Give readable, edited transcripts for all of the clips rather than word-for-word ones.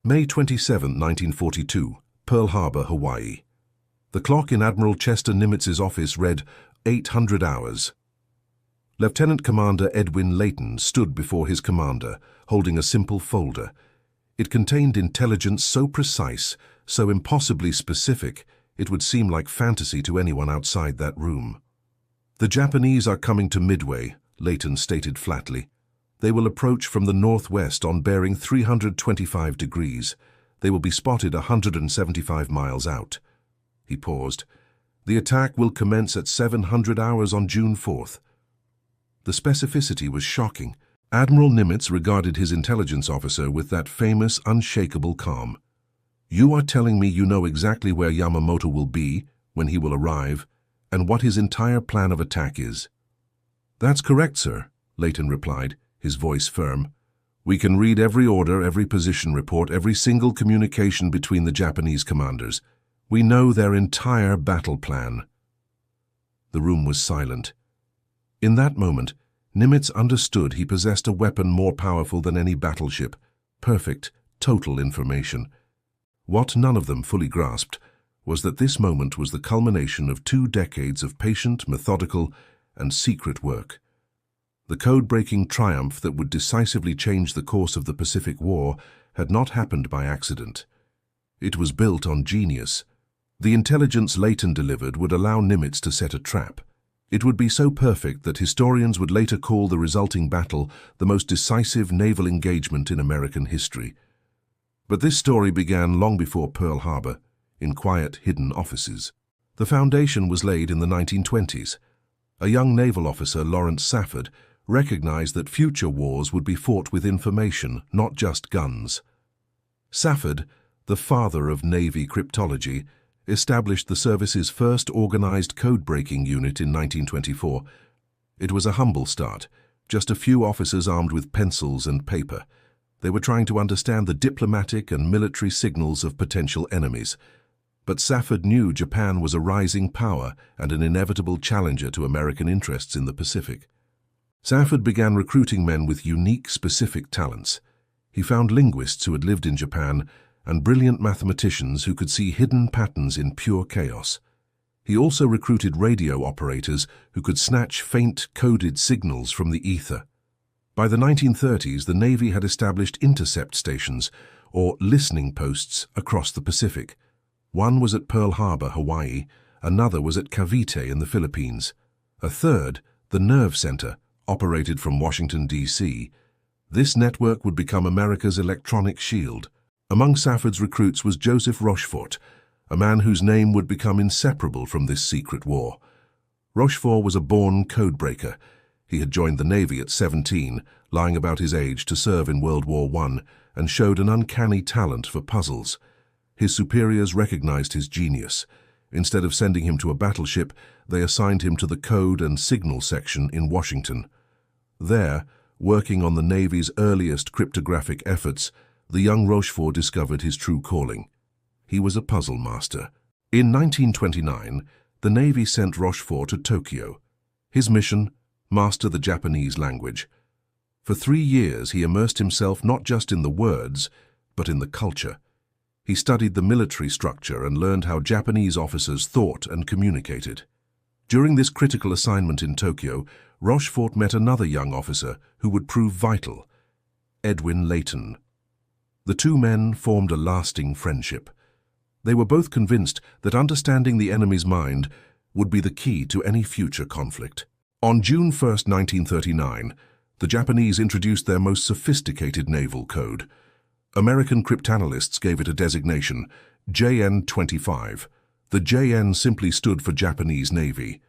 May 27, 1942, Pearl Harbor, Hawaii. The clock in Admiral Chester Nimitz's office read 800 hours. Lieutenant Commander Edwin Layton stood before his commander, holding a simple folder. It contained intelligence so precise, so impossibly specific, it would seem like fantasy to anyone outside that room. "The Japanese are coming to Midway," Layton stated flatly. "They will approach from the northwest on bearing 325 degrees. They will be spotted 175 miles out." He paused. "The attack will commence at 700 hours on June 4th. The specificity was shocking. Admiral Nimitz regarded his intelligence officer with that famous, unshakable calm. "You are telling me you know exactly where Yamamoto will be, when he will arrive, and what his entire plan of attack is?" "That's correct, sir," Layton replied, his voice firm. "We can read every order, every position report, every single communication between the Japanese commanders. We know their entire battle plan." The room was silent. In that moment, Nimitz understood he possessed a weapon more powerful than any battleship: perfect, total information. What none of them fully grasped was that this moment was the culmination of 2 decades of patient, methodical, and secret work. The code-breaking triumph that would decisively change the course of the Pacific War had not happened by accident. It was built on genius. The intelligence Layton delivered would allow Nimitz to set a trap. It would be so perfect that historians would later call the resulting battle the most decisive naval engagement in American history. But this story began long before Pearl Harbor, in quiet, hidden offices. The foundation was laid in the 1920s. A young naval officer, Lawrence Safford, recognized that future wars would be fought with information, not just guns. Safford, the father of Navy cryptology, established the service's first organized code-breaking unit in 1924. It was a humble start, just a few officers armed with pencils and paper. They were trying to understand the diplomatic and military signals of potential enemies. But Safford knew Japan was a rising power and an inevitable challenger to American interests in the Pacific. Safford began recruiting men with unique, specific talents. He found linguists who had lived in Japan and brilliant mathematicians who could see hidden patterns in pure chaos. He also recruited radio operators who could snatch faint, coded signals from the ether. By the 1930s, the Navy had established intercept stations, or listening posts, across the Pacific. One was at Pearl Harbor, Hawaii. Another was at Cavite in the Philippines. A third, the Nerve Center, operated from Washington, D.C. This network would become America's electronic shield. Among Safford's recruits was Joseph Rochefort, a man whose name would become inseparable from this secret war. Rochefort was a born codebreaker. He had joined the Navy at 17, lying about his age to serve in World War I, and showed an uncanny talent for puzzles. His superiors recognized his genius. Instead of sending him to a battleship, they assigned him to the code and signal section in Washington. There, working on the Navy's earliest cryptographic efforts, the young Rochefort discovered his true calling. He was a puzzle master. In 1929, the Navy sent Rochefort to Tokyo. His mission: master the Japanese language. For 3 years, he immersed himself not just in the words, but in the culture. He studied the military structure and learned how Japanese officers thought and communicated. During this critical assignment in Tokyo, Rochefort met another young officer who would prove vital: Edwin Layton. The two men formed a lasting friendship. They were both convinced that understanding the enemy's mind would be the key to any future conflict. On June 1, 1939, the Japanese introduced their most sophisticated naval code. American cryptanalysts gave it a designation, JN-25. The JN simply stood for Japanese Navy.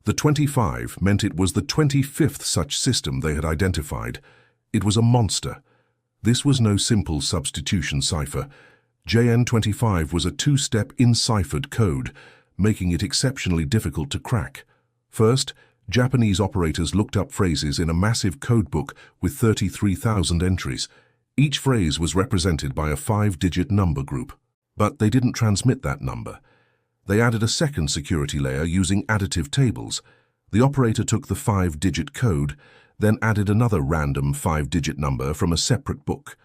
The 25 meant it was the 25th such system they had identified. It was a monster. This was no simple substitution cipher. JN-25 was a 2-step enciphered code, making it exceptionally difficult to crack. First, Japanese operators looked up phrases in a massive codebook with 33,000 entries. Each phrase was represented by a 5-digit number group. But they didn't transmit that number. They added a second security layer using additive tables. The operator took the 5-digit code, then added another random 5-digit number from a separate book.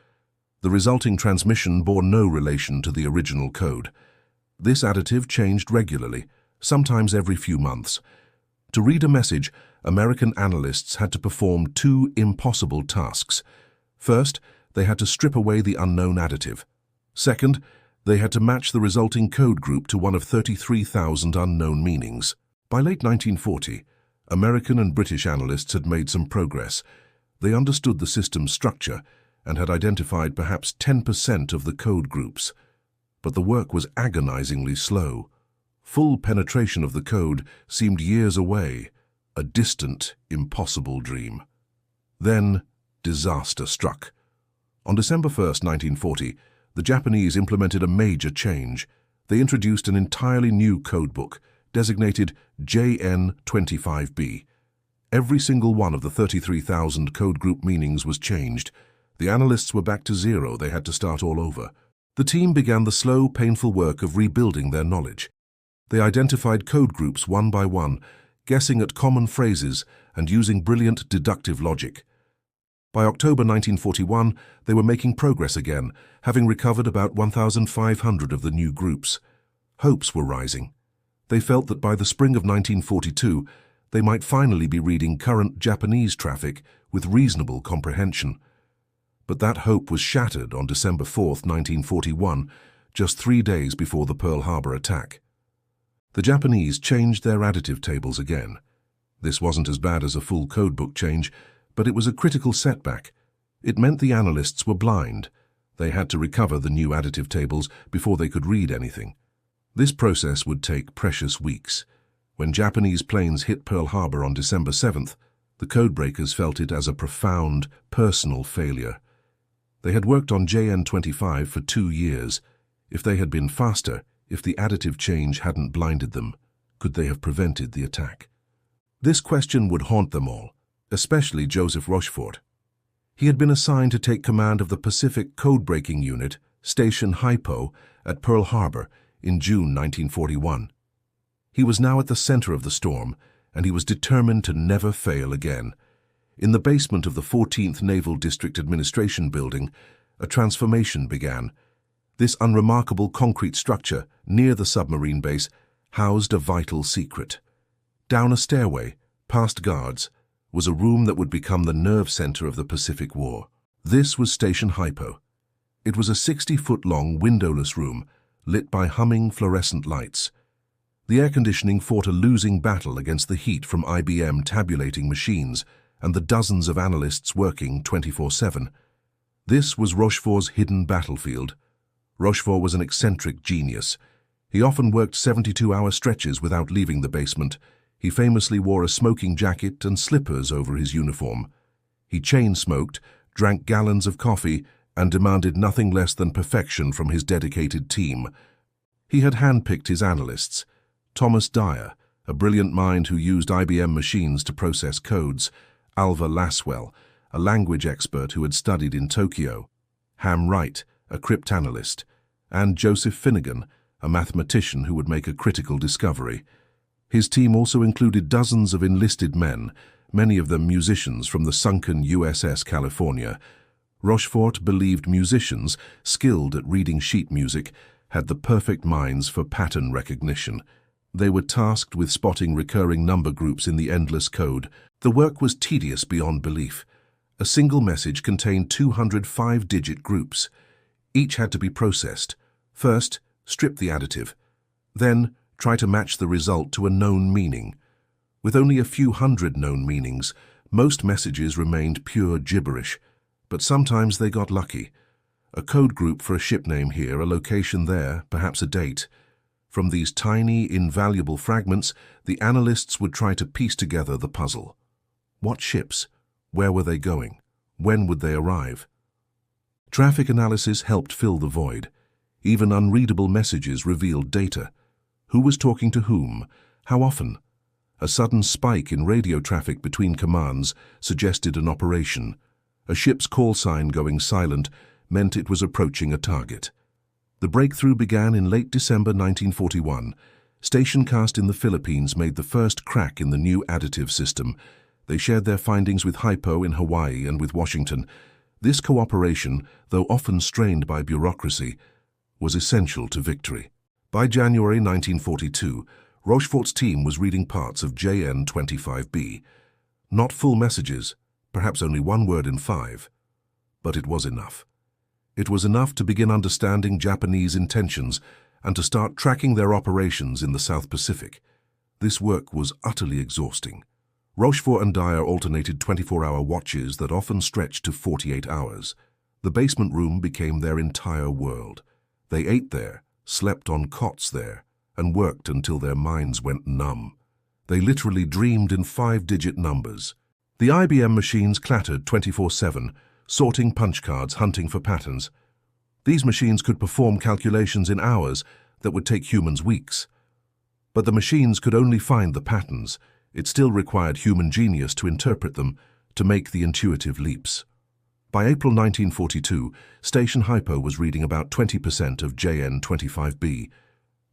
The resulting transmission bore no relation to the original code. This additive changed regularly, sometimes every few months. To read a message, American analysts had to perform two impossible tasks. First, they had to strip away the unknown additive. Second, they had to match the resulting code group to one of 33,000 unknown meanings. By late 1940, American and British analysts had made some progress. They understood the system's structure and had identified perhaps 10% of the code groups. But the work was agonizingly slow. Full penetration of the code seemed years away, a distant, impossible dream. Then, disaster struck. On December 1st, 1940, the Japanese implemented a major change. They introduced an entirely new codebook, designated JN25B. Every single one of the 33,000 code group meanings was changed. The analysts were back to zero. They had to start all over. The team began the slow, painful work of rebuilding their knowledge. They identified code groups one by one, guessing at common phrases and using brilliant deductive logic. By October 1941, they were making progress again, having recovered about 1,500 of the new groups. Hopes were rising. They felt that by the spring of 1942, they might finally be reading current Japanese traffic with reasonable comprehension. But that hope was shattered on December 4th, 1941, just 3 days before the Pearl Harbor attack. The Japanese changed their additive tables again. This wasn't as bad as a full codebook change, but it was a critical setback. It meant the analysts were blind. They had to recover the new additive tables before they could read anything. This process would take precious weeks. When Japanese planes hit Pearl Harbor on December 7th, the codebreakers felt it as a profound, personal failure. They had worked on JN25 for 2 years. If they had been faster, if the additive change hadn't blinded them, could they have prevented the attack? This question would haunt them all, especially Joseph Rochefort. He had been assigned to take command of the Pacific Code-Breaking Unit, Station Hypo, at Pearl Harbor in June 1941. He was now at the center of the storm, and he was determined to never fail again. In the basement of the 14th Naval District Administration Building, a transformation began. This unremarkable concrete structure, near the submarine base, housed a vital secret. Down a stairway, past guards, was a room that would become the nerve center of the Pacific War. This was Station Hypo. It was a 60-foot-long, windowless room, lit by humming fluorescent lights. The air conditioning fought a losing battle against the heat from IBM tabulating machines and the dozens of analysts working 24/7. This was Rochefort's hidden battlefield. Rochefort was an eccentric genius. He often worked 72-hour stretches without leaving the basement. He famously wore a smoking jacket and slippers over his uniform. He chain-smoked, drank gallons of coffee, and demanded nothing less than perfection from his dedicated team. He had handpicked his analysts. Thomas Dyer, a brilliant mind who used IBM machines to process codes; Alva Laswell, a language expert who had studied in Tokyo; Ham Wright, a cryptanalyst; and Joseph Finnegan, a mathematician who would make a critical discovery. His team also included dozens of enlisted men, many of them musicians from the sunken USS California. Rochefort believed musicians, skilled at reading sheet music, had the perfect minds for pattern recognition. They were tasked with spotting recurring number groups in the endless code. The work was tedious beyond belief. A single message contained 205-digit groups. Each had to be processed. First, strip the additive. Then, try to match the result to a known meaning. With only a few hundred known meanings, most messages remained pure gibberish. But sometimes they got lucky. A code group for a ship name here, a location there, perhaps a date. From these tiny, invaluable fragments, the analysts would try to piece together the puzzle. What ships? Where were they going? When would they arrive? Traffic analysis helped fill the void. Even unreadable messages revealed data. Who was talking to whom? How often? A sudden spike in radio traffic between commands suggested an operation. A ship's call sign going silent meant it was approaching a target. The breakthrough began in late December 1941. Stationcast in the Philippines made the first crack in the new additive system. They shared their findings with Hypo in Hawaii and with Washington. This cooperation, though often strained by bureaucracy, was essential to victory. By January 1942, Rochefort's team was reading parts of JN-25B. Not full messages, perhaps only one word in 5, but it was enough. It was enough to begin understanding Japanese intentions and to start tracking their operations in the South Pacific. This work was utterly exhausting. Rochefort and Dyer alternated 24-hour watches that often stretched to 48 hours. The basement room became their entire world. They ate there, slept on cots there, and worked until their minds went numb. They literally dreamed in 5-digit numbers. The IBM machines clattered 24/7, sorting punch cards, hunting for patterns. These machines could perform calculations in hours that would take humans weeks. But the machines could only find the patterns. It still required human genius to interpret them, to make the intuitive leaps. By April 1942, Station Hypo was reading about 20% of JN-25B.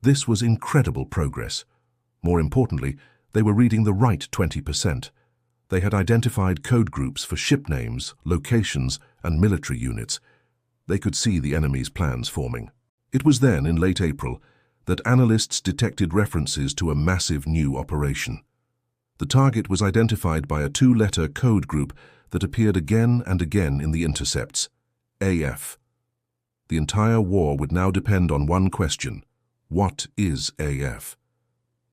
This was incredible progress. More importantly, they were reading the right 20%. They had identified code groups for ship names, locations, and military units. They could see the enemy's plans forming. It was then, in late April, that analysts detected references to a massive new operation. The target was identified by a 2-letter code group that appeared again and again in the intercepts: AF. The entire war would now depend on one question: what is AF?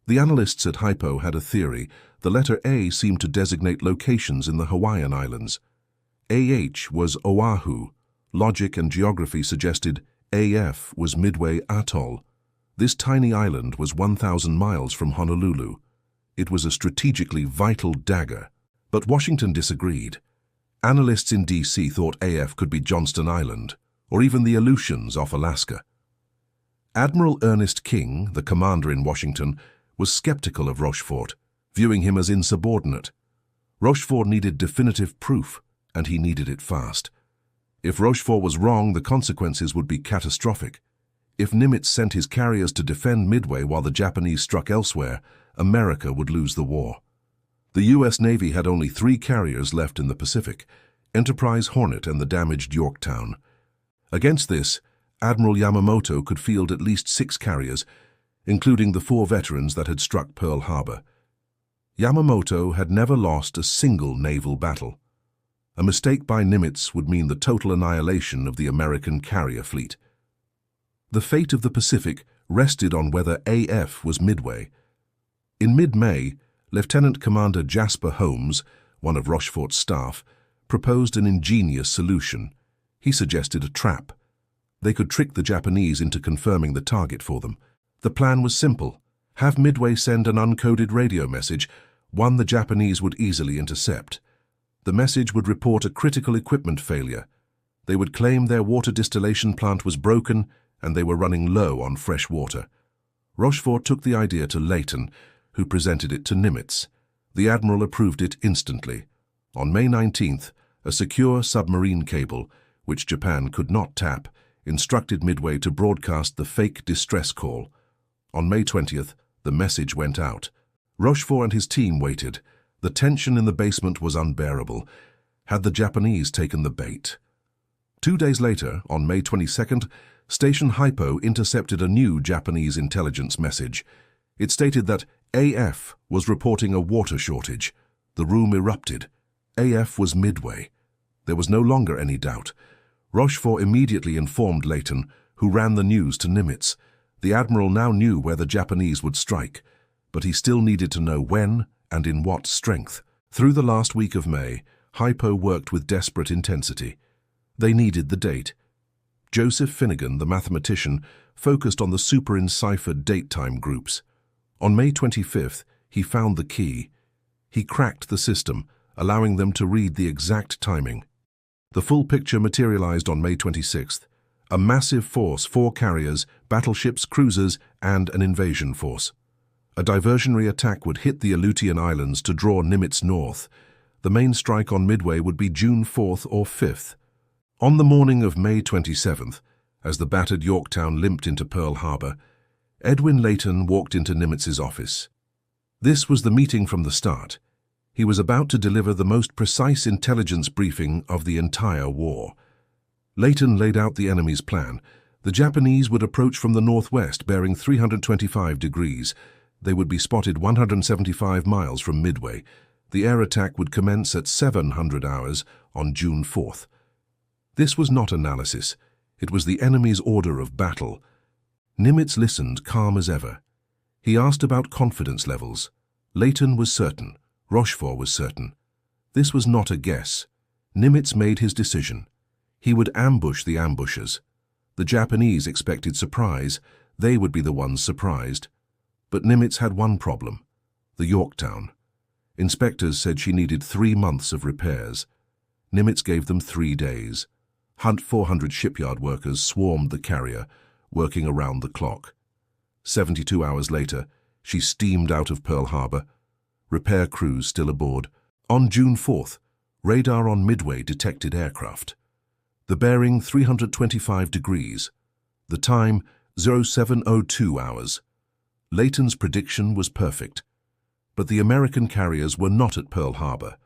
The analysts at Hypo had a theory. The letter A seemed to designate locations in the Hawaiian Islands. AH was Oahu. Logic and geography suggested AF was Midway Atoll. This tiny island was 1,000 miles from Honolulu. It was a strategically vital dagger. But Washington disagreed. Analysts in D.C. thought AF could be Johnston Island, or even the Aleutians off Alaska. Admiral Ernest King, the commander in Washington, was skeptical of Rochefort, viewing him as insubordinate. Rochefort needed definitive proof, and he needed it fast. If Rochefort was wrong, the consequences would be catastrophic. If Nimitz sent his carriers to defend Midway while the Japanese struck elsewhere, America would lose the war. The U.S. Navy had only 3 carriers left in the Pacific: Enterprise, Hornet, and the damaged Yorktown. Against this, Admiral Yamamoto could field at least 6 carriers, including the 4 veterans that had struck Pearl Harbor. Yamamoto had never lost a single naval battle. A mistake by Nimitz would mean the total annihilation of the American carrier fleet. The fate of the Pacific rested on whether AF was Midway. In mid-May, Lieutenant Commander Jasper Holmes, one of Rochefort's staff, proposed an ingenious solution. He suggested a trap. They could trick the Japanese into confirming the target for them. The plan was simple: have Midway send an uncoded radio message, one the Japanese would easily intercept. The message would report a critical equipment failure. They would claim their water distillation plant was broken and they were running low on fresh water. Rochefort took the idea to Leighton, who presented it to Nimitz. The admiral approved it instantly. On May 19th, a secure submarine cable, which Japan could not tap, instructed Midway to broadcast the fake distress call. On May 20th, the message went out. Rochefort and his team waited. The tension in the basement was unbearable. Had the Japanese taken the bait? 2 days later, on May 22nd, Station Hypo intercepted a new Japanese intelligence message. It stated that AF was reporting a water shortage. The room erupted. AF was Midway. There was no longer any doubt. Rochefort immediately informed Leighton, who ran the news to Nimitz. The admiral now knew where the Japanese would strike, but he still needed to know when and in what strength. Through the last week of May, Hypo worked with desperate intensity. They needed the date. Joseph Finnegan, the mathematician, focused on the super-enciphered date-time groups. On May 25th, he found the key. He cracked the system, allowing them to read the exact timing. The full picture materialized on May 26th. A massive force, 4 carriers, battleships, cruisers, and an invasion force. A diversionary attack would hit the Aleutian Islands to draw Nimitz north. The main strike on Midway would be June 4th or 5th. On the morning of May 27th, as the battered Yorktown limped into Pearl Harbor, Edwin Leighton walked into Nimitz's office. This was the meeting from the start. He was about to deliver the most precise intelligence briefing of the entire war. Leighton laid out the enemy's plan. The Japanese would approach from the northwest, bearing 325 degrees. They would be spotted 175 miles from Midway. The air attack would commence at 700 hours on June 4th. This was not analysis. It was the enemy's order of battle. Nimitz listened, calm as ever. He asked about confidence levels. Leighton was certain. Rochefort was certain. This was not a guess. Nimitz made his decision. He would ambush the ambushers. The Japanese expected surprise. They would be the ones surprised. But Nimitz had one problem: the Yorktown. Inspectors said she needed 3 months of repairs. Nimitz gave them 3 days. Hunt 400 shipyard workers swarmed the carrier, working around the clock. 72 hours later, she steamed out of Pearl Harbor. Repair crews still aboard. On June 4th, radar on Midway detected aircraft. The bearing 325 degrees. The time 0702 hours. Leighton's prediction was perfect. But the American carriers were not at Pearl Harbor.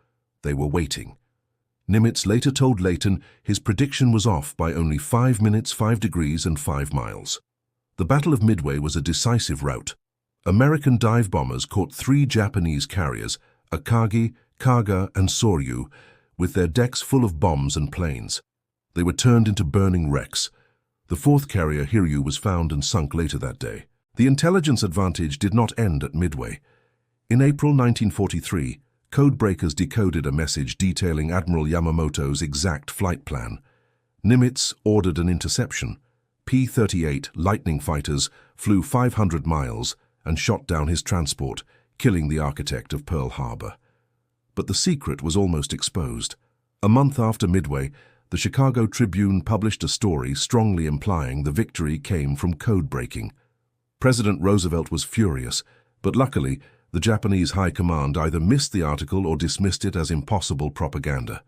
They were waiting. Nimitz later told Leighton his prediction was off by only 5 minutes, 5 degrees, and 5 miles. The Battle of Midway was a decisive rout. American dive bombers caught 3 Japanese carriers, Akagi, Kaga, and Soryu, with their decks full of bombs and planes. They were turned into burning wrecks. The 4th carrier, Hiryu, was found and sunk later that day. The intelligence advantage did not end at Midway. In April 1943, codebreakers decoded a message detailing Admiral Yamamoto's exact flight plan. Nimitz ordered an interception. P-38 Lightning fighters flew 500 miles and shot down his transport, killing the architect of Pearl Harbor. But the secret was almost exposed. A month after Midway, the Chicago Tribune published a story strongly implying the victory came from code-breaking. President Roosevelt was furious, but luckily, the Japanese High Command either missed the article or dismissed it as impossible propaganda.